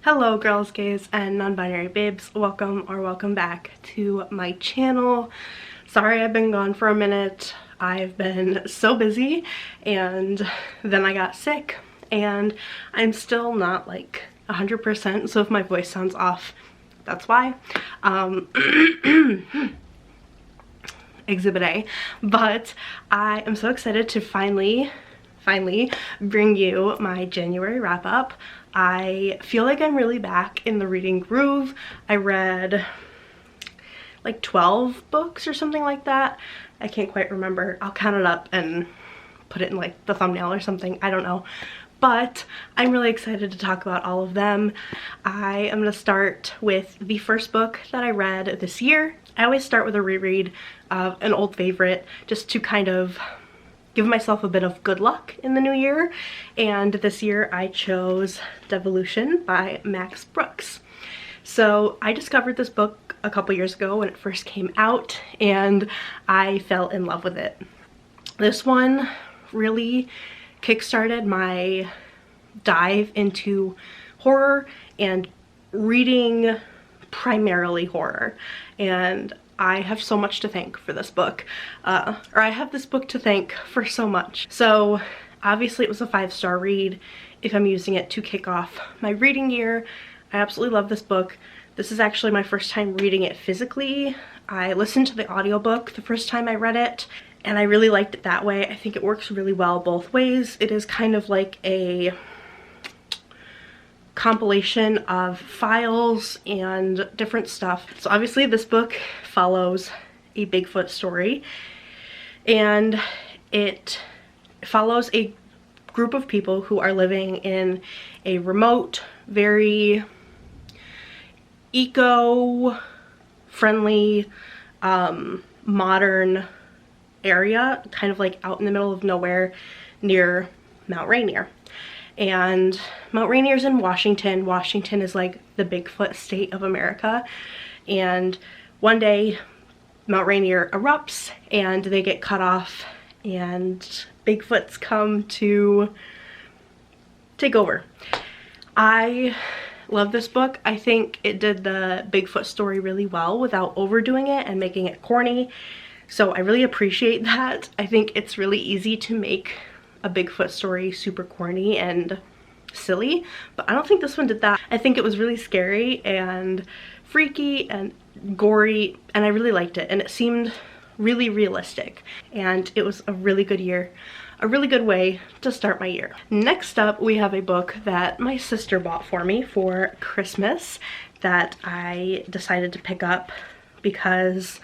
Hello girls, gays, and non-binary babes. Welcome back to my channel. Sorry I've been gone for a minute. I've been so busy and then I got sick and I'm still not like 100%, so if my voice sounds off, that's why. Exhibit A. But I am so excited to finally bring you my January wrap-up. I feel like I'm really back in the reading groove. I read like 12 books or something like that. I can't quite remember. I'll count it up and put it in like the thumbnail or something. I don't know. But I'm really excited to talk about all of them. I am going to start with the first book that I read this year. I always start with a reread of an old favorite just to kind of give myself a bit of good luck in the new year, and this year I chose Devolution by Max Brooks. So I discovered this book a couple years ago when it first came out and I fell in love with it. This one really kickstarted my dive into horror and reading primarily horror, and I have so much to thank for this book, or I have this book to thank for so much. So obviously it was a 5-star read if I'm using it to kick off my reading year. I absolutely love this book. This is actually my first time reading it physically. I listened to the audiobook the first time I read it and I really liked it that way. I think it works really well both ways. It is kind of like a compilation of files and different stuff. So obviously this book follows a Bigfoot story, and it follows a group of people who are living in a remote, very eco-friendly, modern area, kind of like out in the middle of nowhere near Mount Rainier. And Mount Rainier's in Washington. Washington is like the Bigfoot state of America. And one day Mount Rainier erupts and they get cut off and Bigfoots come to take over. I love this book. I think it did the Bigfoot story really well without overdoing it and making it corny. So I really appreciate that. I think it's really easy to make a Bigfoot story super corny and silly, but I don't think this one did that. I think it was really scary and freaky and gory, and I really liked it, and it seemed really realistic, and it was a really good year, a really good way to start my year. Next up, we have a book that my sister bought for me for Christmas that I decided to pick up because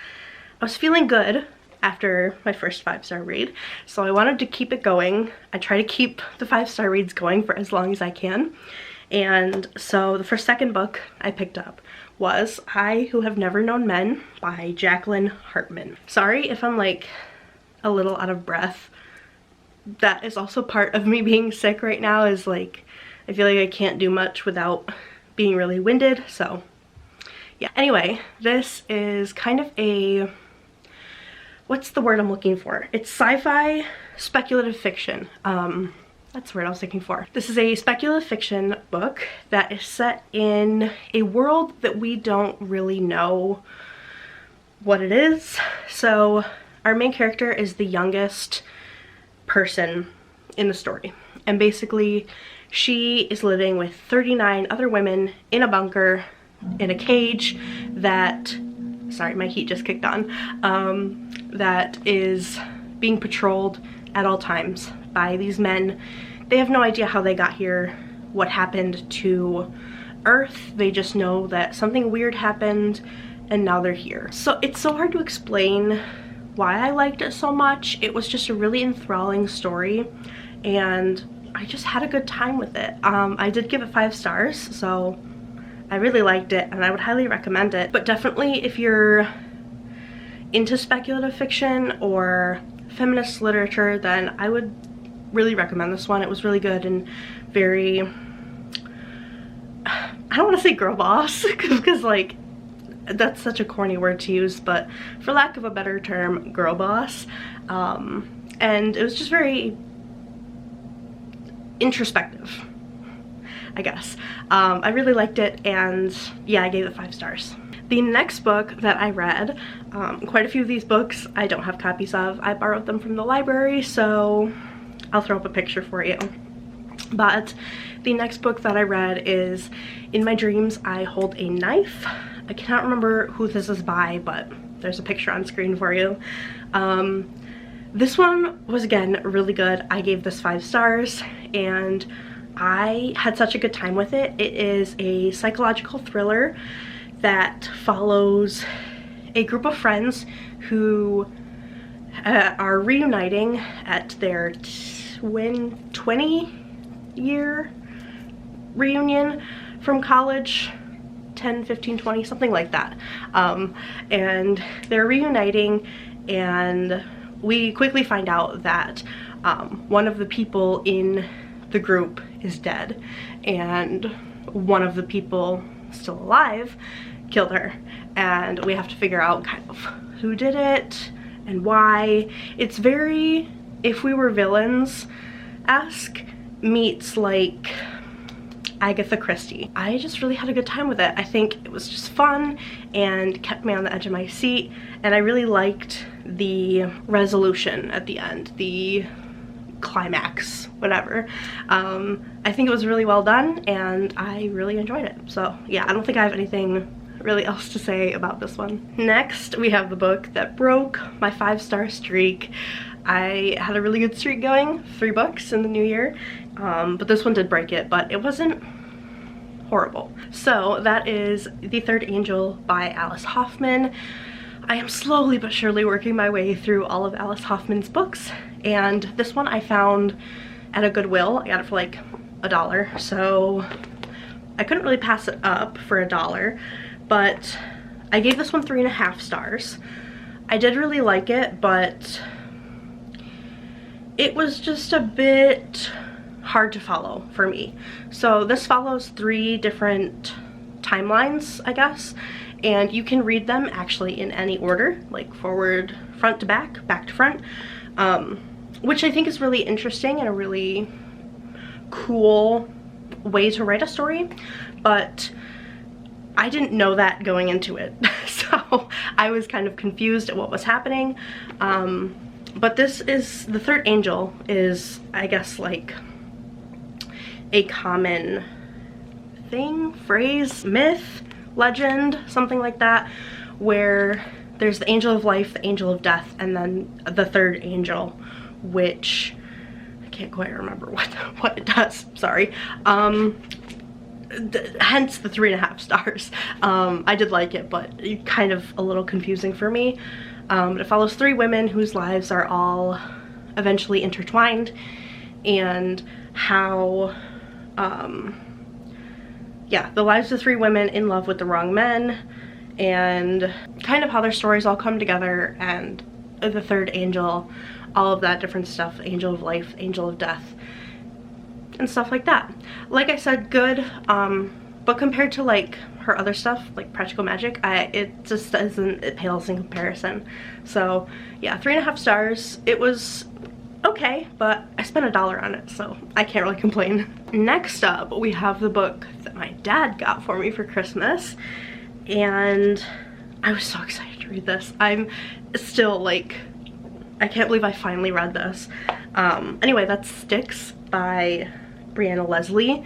I was feeling good after my first 5-star read, so I wanted to keep it going. I try to keep the 5-star reads going for as long as I can, and so the second book I picked up was I Who Have Never Known Men by Jacqueline Hartman. Sorry if I'm like a little out of breath. That is also part of me being sick right now, is like I feel like I can't do much without being really winded, so yeah. Anyway, this is kind of a, what's the word I'm looking for? It's sci-fi speculative fiction. That's the word I was looking for. This is a speculative fiction book that is set in a world that we don't really know what it is. So our main character is the youngest person in the story. And basically she is living with 39 other women in a bunker, in a cage that, sorry, my heat just kicked on, that is being patrolled at all times by these men. They have no idea how they got here, what happened to Earth. They just know that something weird happened and now they're here. So it's so hard to explain why I liked it so much. It was just a really enthralling story and I just had a good time with it. I did give it 5 stars, so I really liked it and I would highly recommend it. But definitely if you're into speculative fiction or feminist literature, then I would really recommend this one. It was really good and very, I don't want to say girl boss because like that's such a corny word to use, but for lack of a better term, girl boss. And it was just very introspective. I guess. I really liked it, and yeah, I gave it 5 stars. The next book that I read, quite a few of these books I don't have copies of. I borrowed them from the library, so I'll throw up a picture for you. But the next book that I read is In My Dreams I Hold a Knife. I cannot remember who this is by, but there's a picture on screen for you. This one was, again, really good. I gave this 5 stars, and I had such a good time with it. It is a psychological thriller that follows a group of friends who are reuniting at their 20-year reunion from college. 10, 15, 20, something like that. And they're reuniting, and we quickly find out that one of the people in the group is dead, and one of the people still alive killed her, and we have to figure out kind of who did it and why. It's very If We Were Villains-esque meets like Agatha Christie. I just really had a good time with it. I think it was just fun and kept me on the edge of my seat, and I really liked the resolution at the end, the climax, whatever. I think it was really well done, and I really enjoyed it. So yeah, I don't think I have anything really else to say about this one. Next, we have the book that broke my 5-star streak. I had a really good streak going, 3 books in the new year, but this one did break it, but it wasn't horrible. So that is The Third Angel by Alice Hoffman. I am slowly but surely working my way through all of Alice Hoffman's books, and this one I found at a Goodwill. I got it for like $1, so I couldn't really pass it up for $1, but I gave this one 3.5 stars. I did really like it, but it was just a bit hard to follow for me. So this follows 3 different timelines, I guess, and you can read them actually in any order, like forward, front to back, back to front, which I think is really interesting and a really cool way to write a story, but I didn't know that going into it, so I was kind of confused at what was happening. But this is, The Third Angel is, I guess, like a common thing, phrase, myth, legend, something like that, where there's the angel of life, the angel of death, and then the third angel, which I can't quite remember what it does, sorry. Hence the 3.5 stars. I did like it, but kind of a little confusing for me. It follows 3 women whose lives are all eventually intertwined, and how, yeah, the lives of 3 women in love with the wrong men, and kind of how their stories all come together, and the third angel, all of that different stuff, angel of life, angel of death, and stuff like that. Like I said, good, but compared to like her other stuff, like Practical Magic, it just doesn't, it pales in comparison. So yeah, 3.5 stars. It was okay, but I spent $1 on it, so I can't really complain. Next up, we have the book that my dad got for me for Christmas, and I was so excited to read this. I'm still like, I can't believe I finally read this. Anyway, that's Sticks by Brianna Leslie.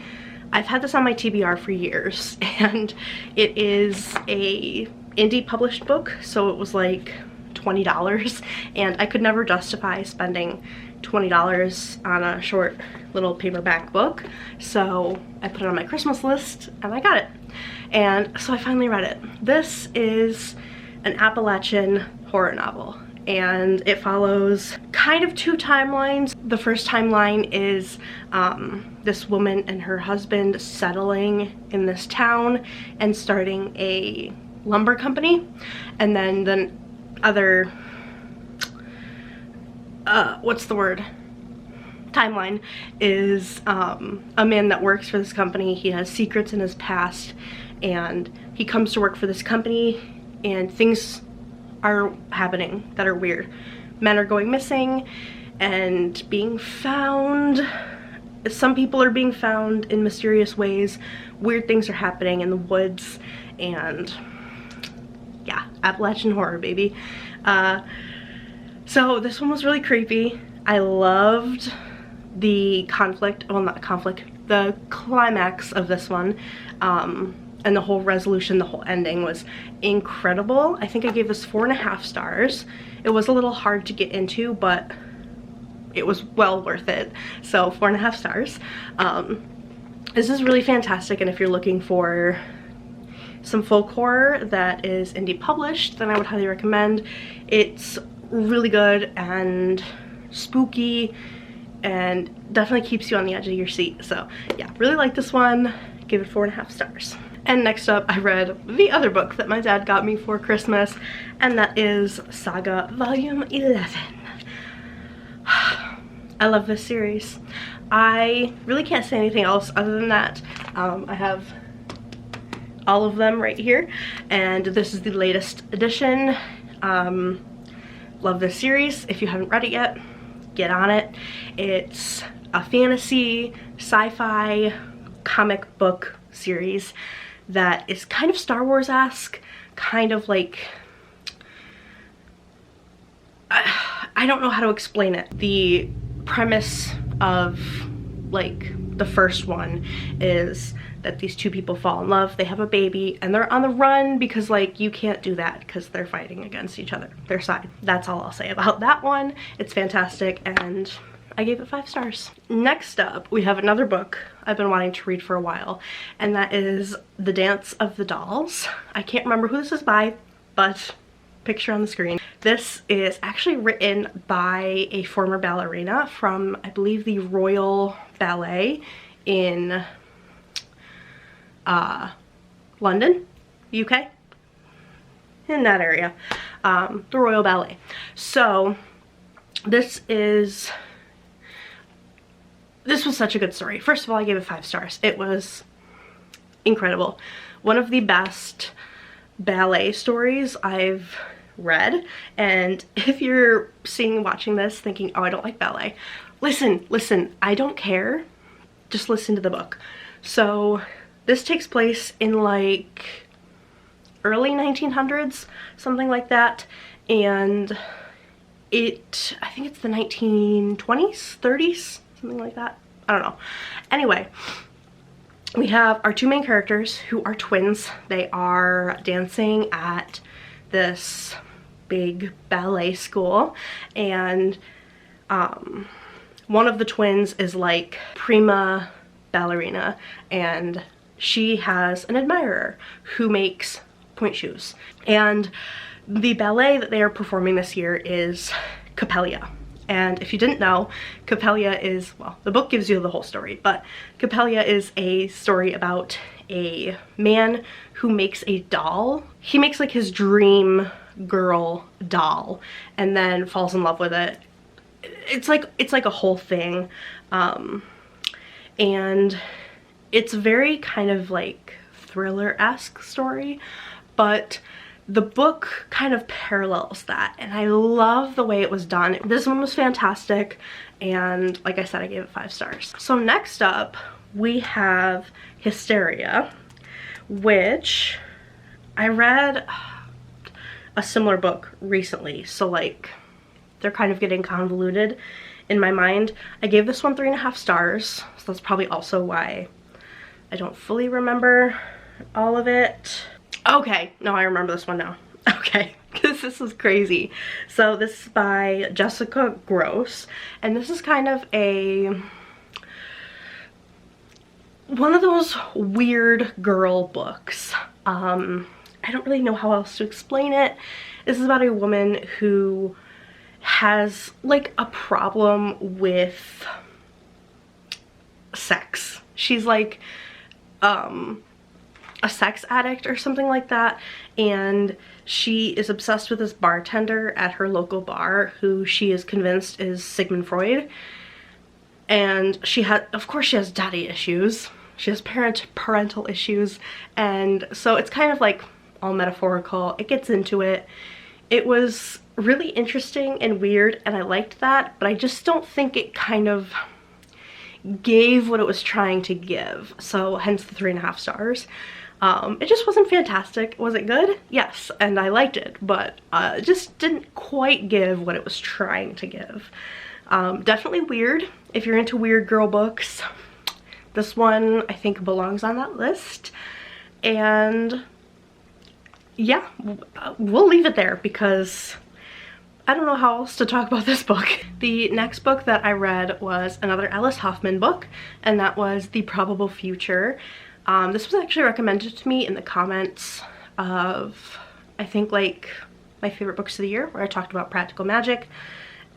I've had this on my TBR for years, and it is a indie published book, so it was like $20, and I could never justify spending $20 on a short little paperback book, so I put it on my Christmas list and I got it, and so I finally read it. This is an Appalachian horror novel, and it follows kind of 2 timelines. The first timeline is this woman and her husband settling in this town and starting a lumber company, and then the other what's the word, timeline is a man that works for this company. He has secrets in his past, and he comes to work for this company, and things are happening that are weird. Men are going missing and being found, some people are being found in mysterious ways, weird things are happening in the woods, and yeah, Appalachian horror, baby. So this one was really creepy. I loved the conflict, well, not conflict, the climax of this one, and the whole resolution, the whole ending was incredible. I think I gave this 4.5 stars. It was a little hard to get into, but it was well worth it. So 4.5 stars. This is really fantastic, and if you're looking for some folk horror that is indie published, then I would highly recommend. It's really good and spooky and definitely keeps you on the edge of your seat. So yeah, really like this one. Give it 4.5 stars. And next up, I read the other book that my dad got me for Christmas, and that is Saga Volume 11. I love this series. I really can't say anything else other than that. I have all of them right here, and this is the latest edition. Love this series. If you haven't read it yet, get on it. It's a fantasy, sci-fi, comic book series that is kind of Star Wars-esque, kind of like, I don't know how to explain it. The premise of like the first one is that these two people fall in love, they have a baby, and they're on the run because like you can't do that because they're fighting against each other, their side. That's all I'll say about that one. It's fantastic, and I gave it 5 stars. Next up, we have another book I've been wanting to read for a while, and that is The Dance of the Dolls. I can't remember who this is by, but picture on the screen. This is actually written by a former ballerina from, I believe, the Royal Ballet in London, UK, in that area, the Royal Ballet. So this was such a good story. First of all, I gave it 5 stars. It was incredible. One of the best ballet stories I've read. And if you're watching this thinking, oh, I don't like ballet, listen, I don't care. Just listen to the book. So this takes place in like early 1900s, something like that. And I think it's the 1920s, 30s, something like that. I don't know. Anyway, we have our 2 main characters who are twins. They are dancing at this big ballet school, and one of the twins is like prima ballerina, and she has an admirer who makes point shoes. And the ballet that they are performing this year is Coppelia. And if you didn't know, Coppelia is, well, the book gives you the whole story, but Coppelia is a story about a man who makes a doll. He makes like his dream girl doll and then falls in love with it. It's like a whole thing. And it's very kind of like thriller-esque story, but the book kind of parallels that, and I love the way it was done. This one was fantastic, and like I said, I gave it 5 stars. So next up, we have Hysteria, which I read a similar book recently, so like they're kind of getting convoluted in my mind. I gave this one 3.5 stars, so that's probably also why I don't fully remember all of it. Okay, no, I remember this one now. Okay, because this is crazy. So this is by Jessica Gross, and this is kind of one of those weird girl books. I don't really know how else to explain it. This is about a woman who has like a problem with sex. She's like a sex addict or something like that, and she is obsessed with this bartender at her local bar who she is convinced is Sigmund Freud. And of course she has daddy issues, she has parental issues, and so it's kind of like all metaphorical. It gets into it. It was really interesting and weird, and I liked that, but I just don't think it kind of gave what it was trying to give, so hence the 3.5 stars. It just wasn't fantastic. Was it good? Yes, and I liked it, but it just didn't quite give what it was trying to give. Definitely weird. If you're into weird girl books, this one I think belongs on that list. And yeah, we'll leave it there because I don't know how else to talk about this book. The next book that I read was another Alice Hoffman book, and that was The Probable Future. This was actually recommended to me in the comments of, I think, like my favorite books of the year, where I talked about Practical Magic.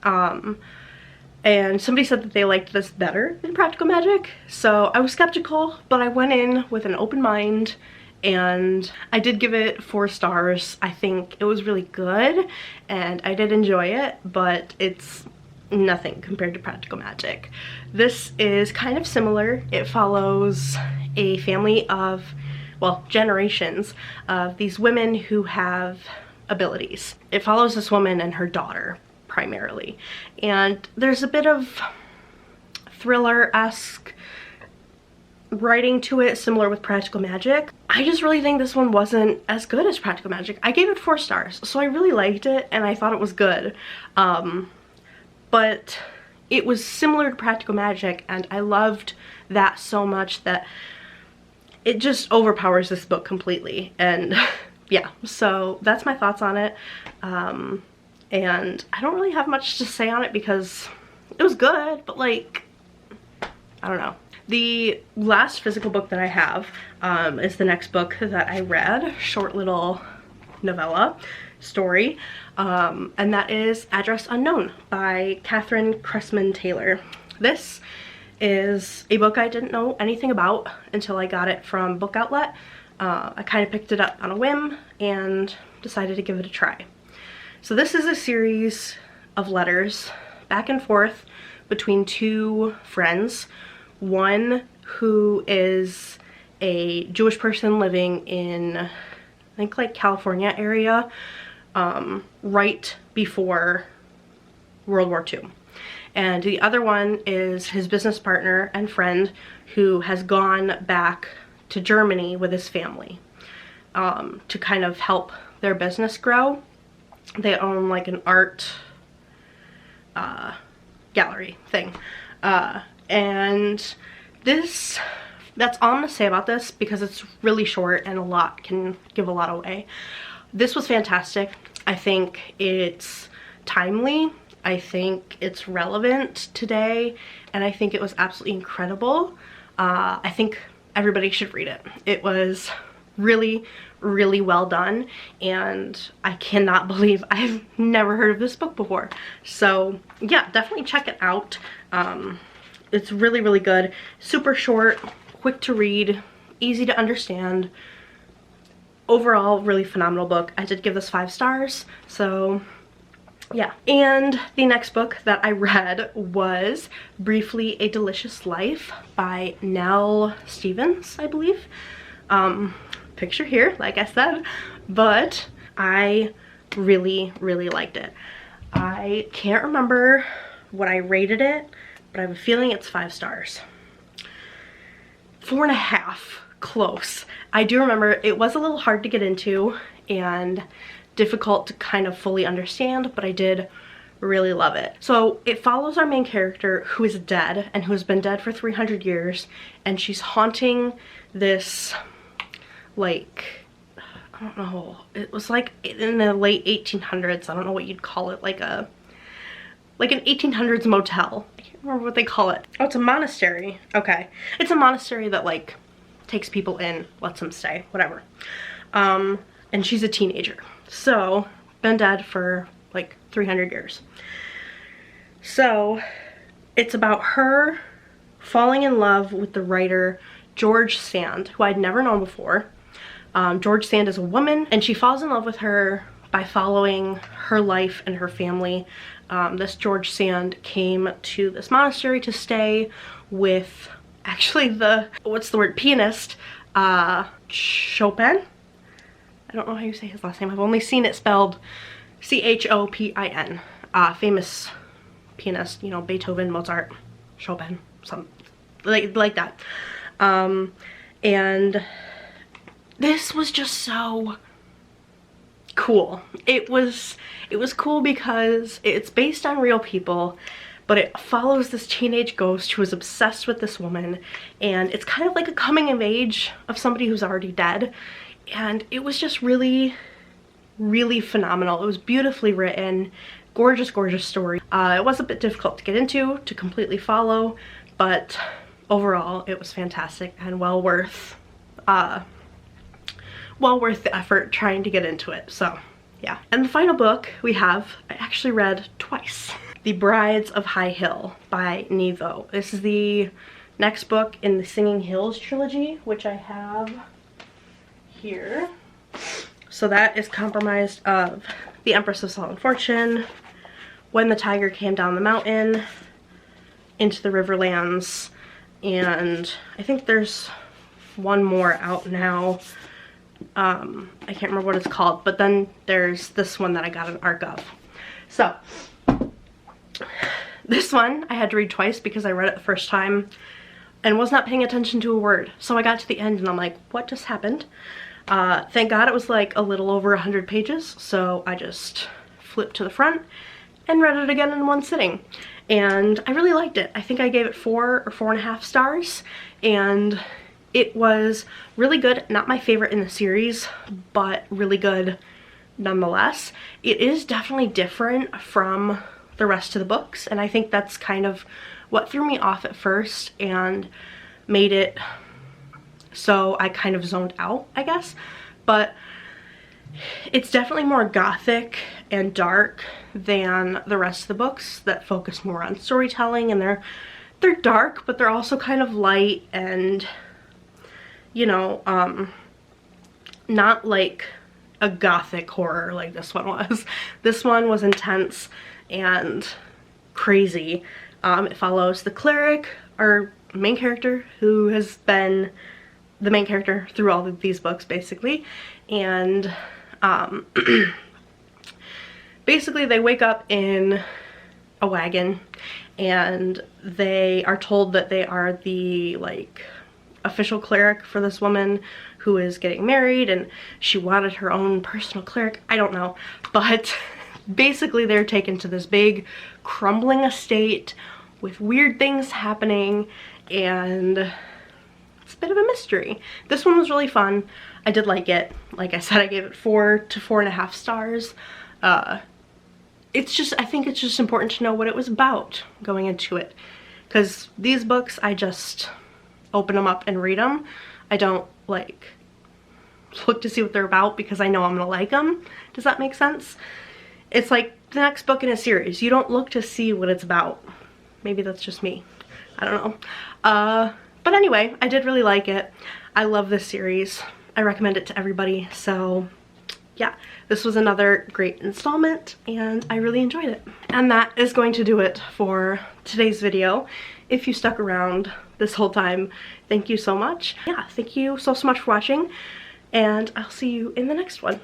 And somebody said that they liked this better than Practical Magic, so I was skeptical, but I went in with an open mind, and I did give it 4 stars. I think it was really good, and I did enjoy it, but it's nothing compared to Practical Magic. This is kind of similar. It follows a family of, well, generations of these women who have abilities. It follows this woman and her daughter primarily, and there's a bit of thriller-esque writing to it, similar with Practical Magic. I just really think this one wasn't as good as Practical Magic. I gave it 4 stars, so I really liked it and I thought it was good. But it was similar to Practical Magic, and I loved that so much that it just overpowers this book completely. And yeah, so that's my thoughts on it. And I don't really have much to say on it because it was good, but like, I don't know. The last physical book that I have is the next book that I read, short little novella story, and that is Address Unknown by Katherine Cressman Taylor. This is a book I didn't know anything about until I got it from Book Outlet. I kind of picked it up on a whim and decided to give it a try. So this is a series of letters back and forth between 2 friends. One who is a Jewish person living in, I think, like California area, right before World War II. And the other one is his business partner and friend who has gone back to Germany with his family to kind of help their business grow. They own like an art gallery thing. And that's all I'm gonna say about this because it's really short and a lot can give a lot away. This was fantastic. I think it's timely. I think it's relevant today, and I think it was absolutely incredible. I think everybody should read it. It was really, really well done, and I cannot believe I've never heard of this book before. So yeah, definitely check it out. It's really, really good. Super short, quick to read, easy to understand. Overall, really phenomenal book. I did give this 5 stars, so yeah. And the next book that I read was Briefly a Delicious Life by Nell Stevens, I believe. Picture here, like I said, but I really, really liked it. I can't remember what I rated it, but I have a feeling it's 5 stars. 4.5, close. I do remember it was a little hard to get into and difficult to kind of fully understand, but I did really love it. So it follows our main character who is dead and who has been dead for 300 years, and she's haunting this, like, I don't know, it was like in the late 1800s, I don't know what you'd call it, like an 1800s motel. I can't remember what they call it. Oh, it's a monastery. Okay. It's a monastery that like takes people in, lets them stay, whatever. And she's a teenager. So, been dead for like 300 years. So, it's about her falling in love with the writer George Sand, who I'd never known before. George Sand is a woman, and she falls in love with her by following her life and her family. This George Sand came to this monastery to stay with, actually, the, what's the word, pianist, Chopin? I don't know how you say his last name. I've only seen it spelled C-H-O-P-I-N. Famous pianist, you know, Beethoven, Mozart, Chopin, some like that. And this was just so cool. It was cool because it's based on real people, but it follows this teenage ghost who is obsessed with this woman, and it's kind of like a coming of age of somebody who's already dead. And it was just really, really phenomenal. It was beautifully written, gorgeous, gorgeous story. It was a bit difficult to get into, to completely follow, but overall it was fantastic and well worth the effort trying to get into it. So yeah. And the final book we have, I actually read twice. The Brides of High Hill by Nevo. This is the next book in the Singing Hills trilogy, which I have here. So that is comprised of The Empress of Salt and Fortune, When the Tiger Came Down the Mountain, Into the Riverlands, and I think there's one more out now. I can't remember what it's called, but then there's this one that I got an ARC of. So this one I had to read twice because I read it the first time and was not paying attention to a word. So I got to the end and I'm like, what just happened? Thank God it was like a little over 100 pages, so I just flipped to the front and read it again in one sitting. And I really liked it. I think I gave it 4 or 4.5 stars, and it was really good. Not my favorite in the series, but really good nonetheless. It is definitely different from the rest of the books, and I think that's kind of what threw me off at first and made it so I kind of zoned out, I guess. But it's definitely more gothic and dark than the rest of the books that focus more on storytelling, and they're dark, but they're also kind of light and, you know, not like a gothic horror like this one was. This one was intense and crazy. It follows the cleric, our main character, who has been the main character through all of these books basically, and basically they wake up in a wagon and they are told that they are the like official cleric for this woman who is getting married, and she wanted her own personal cleric. I don't know, but basically they're taken to this big crumbling estate with weird things happening, and it's a bit of a mystery. This one was really fun. I did like it. Like I said, I gave it 4 to 4.5 stars. It's just, I think it's just important to know what it was about going into it, because these books, I just open them up and read them. I don't like look to see what they're about because I know I'm gonna like them. Does that make sense? It's like the next book in a series. You don't look to see what it's about. Maybe that's just me. I don't know. But anyway, I did really like it. I love this series. I recommend it to everybody. So yeah, this was another great installment and I really enjoyed it. And that is going to do it for today's video. If you stuck around this whole time, thank you so much. Yeah, thank you so much for watching, and I'll see you in the next one.